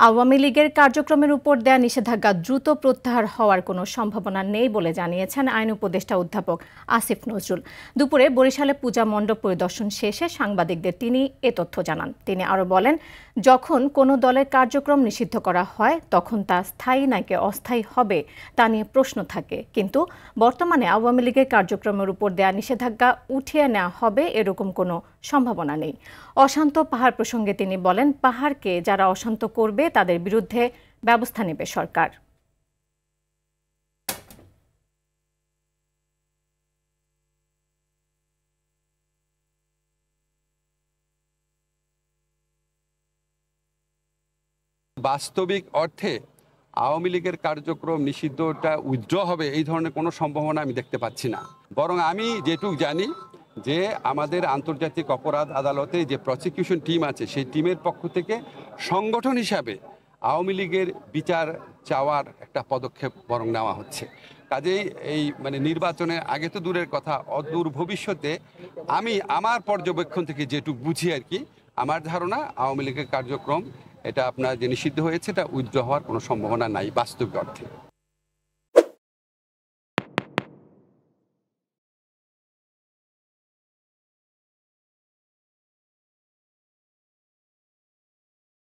আওয়ামী লীগের কার্যক্রমের উপর দেয়া নিষেধাজ্ঞা দ্রুত প্রত্যাহার হওয়ার কোনো সম্ভাবনা নেই বলে জানিয়েছেন আইন উপদেষ্টা অধ্যাপক আসিফ নজরুল। দুপুরে বরিশালে পূজা মণ্ডপ পরিদর্শন শেষে সাংবাদিকদের তিনি এ তথ্য জানান। তিনি আরও বলেন, যখন কোনো দলের কার্যক্রম নিষিদ্ধ করা হয় তখন তা স্থায়ী নাকি অস্থায়ী হবে তা নিয়ে প্রশ্ন থাকে, কিন্তু বর্তমানে আওয়ামী লীগের কার্যক্রমের উপর দেয়া নিষেধাজ্ঞা উঠিয়ে নেওয়া হবে এরকম কোনো সম্ভাবনা নেই। অশান্ত পাহাড় প্রসঙ্গে তিনি বলেন, পাহাড়কে যারা অশান্ত করবে তাদের বিরুদ্ধে ব্যবস্থা নেবে সরকার। বাস্তবিক অর্থে আওয়ামী লীগের কার্যক্রম নিষিদ্ধটা উইথড্র হবে এই ধরনের কোনো সম্ভাবনা আমি দেখতে পাচ্ছি না। বরং আমি যেটুকু জানি যে আমাদের আন্তর্জাতিক অপরাধ আদালতে যে প্রসিকিউশন টিম আছে সেই টিমের পক্ষ থেকে সংগঠন হিসাবে আওয়ামী লীগের বিচার চাওয়ার একটা পদক্ষেপ বরং নেওয়া হচ্ছে। কাজেই এই নির্বাচনের আগে তো দূরের কথা, অদূর ভবিষ্যতে আমি আমার পর্যবেক্ষণ থেকে যেটুকু বুঝি আর কি, আমার ধারণা আওয়ামী লীগের কার্যক্রম এটা আপনার যে নিষিদ্ধ হয়েছে এটা উইথড্র হওয়ার কোনো সম্ভাবনা নাই বাস্তবিক অর্থে।